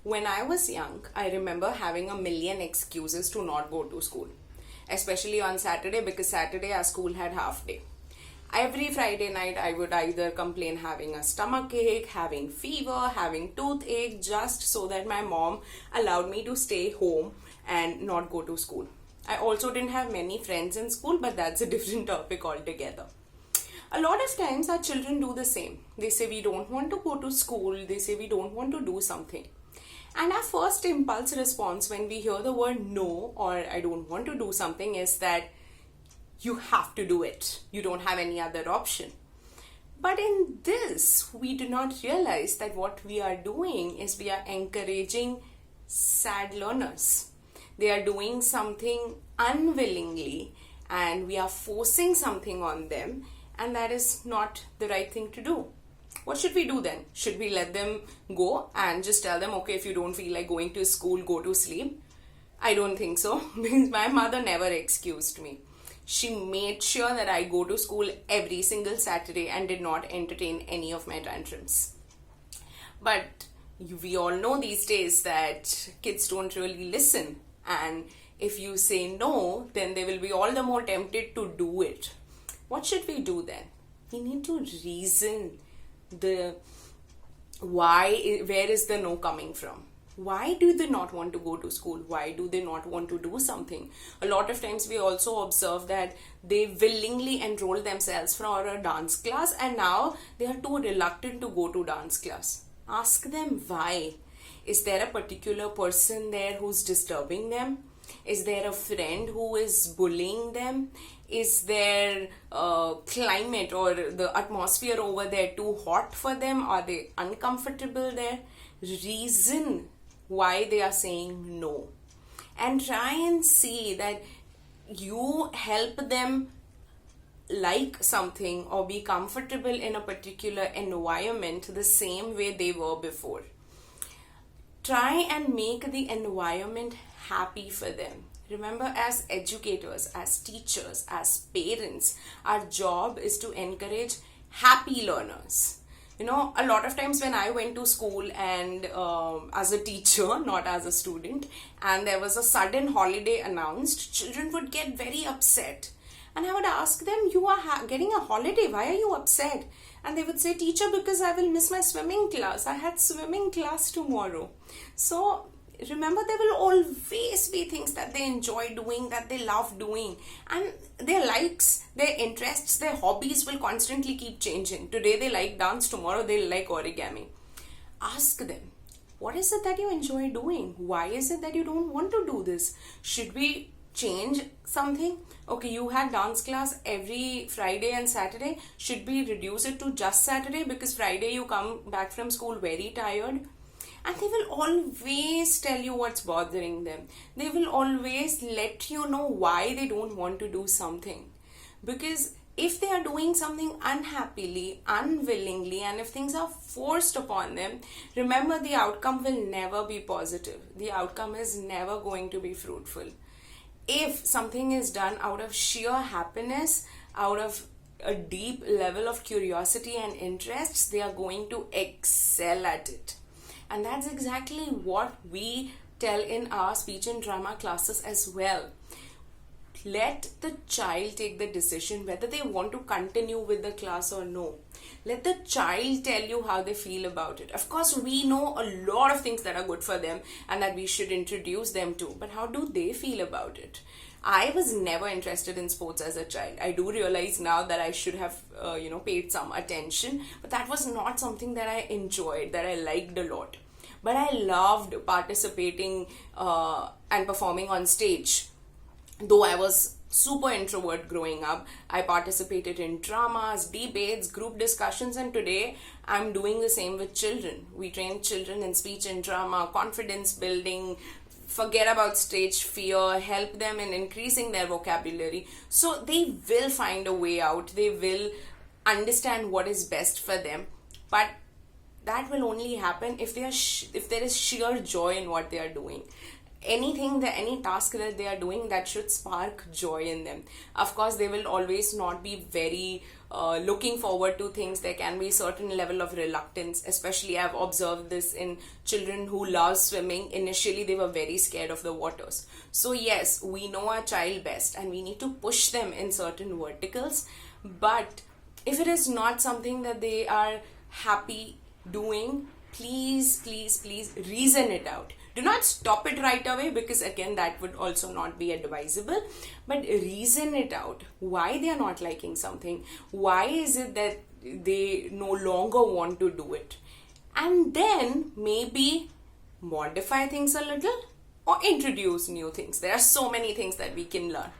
When I was young, I remember having a million excuses to not go to school, especially on Saturday because Saturday our school had half day. Every Friday night, I would either complain having a stomach ache, having fever, having toothache, just so that my mom allowed me to stay home and not go to school. I also didn't have many friends in school, but that's a different topic altogether. A lot of times, our children do the same. They say we don't want to go to school, they say we don't want to do something. And our first impulse response when we hear the word no or I don't want to do something is that you have to do it. You don't have any other option. But in this, we do not realize that what we are doing is we are encouraging sad learners. They are doing something unwillingly and we are forcing something on them, and that is not the right thing to do. What should we do then? Should we let them go and just tell them, okay, if you don't feel like going to school, go to sleep? I don't think so because my mother never excused me. She made sure that I go to school every single Saturday and did not entertain any of my tantrums. But we all know these days that kids don't really listen, and if you say no, then they will be all the more tempted to do it. What should we do then? We need to reason the why, where is the no coming from? Why do they not want to go to school? Why do they not want to do something? A lot of times we also observe that they willingly enroll themselves for a dance class and now they are too reluctant to go to dance class. Ask them why. Is there a particular person there who's disturbing them? Is there a friend who is bullying them? Is there climate or the atmosphere over there too hot for them? Are they uncomfortable there? Reason why they are saying no. And try and see that you help them like something or be comfortable in a particular environment the same way they were before. Try and make the environment happy for them. Remember, as educators, as teachers, as parents, our job is to encourage happy learners. You know, a lot of times when I went to school and as a teacher, not as a student, and there was a sudden holiday announced, children would get very upset. And I would ask them, you are getting a holiday, why are you upset? And they would say, teacher, because I will miss my swimming class. I had swimming class tomorrow. So remember, there will always be things that they enjoy doing, that they love doing, and their likes, their interests, their hobbies will constantly keep changing. Today they like dance, tomorrow they like origami. Ask them, what is it that you enjoy doing? Why is it that you don't want to do this? Should we change something? Okay, you had dance class every Friday and Saturday. Should we reduce it to just Saturday because Friday you come back from school very tired? And they will always tell you what's bothering them. They will always let you know why they don't want to do something. Because if they are doing something unhappily, unwillingly, and if things are forced upon them, remember the outcome will never be positive. The outcome is never going to be fruitful. If something is done out of sheer happiness, out of a deep level of curiosity and interests, they are going to excel at it. And that's exactly what we tell in our speech and drama classes as well. Let the child take the decision whether they want to continue with the class or no. Let the child tell you how they feel about it. Of course, we know a lot of things that are good for them and that we should introduce them to. But how do they feel about it? I was never interested in sports as a child. I do realize now that I should have, paid some attention. But that was not something that I enjoyed, that I liked a lot. But I loved participating and performing on stage. Though I was super introvert growing up, I participated in dramas, debates, group discussions, and today I'm doing the same with children. We train children in speech and drama, confidence building, forget about stage fear, help them in increasing their vocabulary. So they will find a way out. They will understand what is best for them. But that will only happen if there is sheer joy in what they are doing. any task that they are doing, that should spark joy in them. Of course, they will always not be very looking forward to things. There can be certain level of reluctance, especially I've observed this in children who love swimming. Initially they were very scared of the waters. So yes, we know our child best and we need to push them in certain verticals, but if it is not something that they are happy doing, please reason it out. Do not stop it right away, because again that would also not be advisable, but reason it out. Why they are not liking something, why is it that they no longer want to do it, and then maybe modify things a little or introduce new things. There are so many things that we can learn.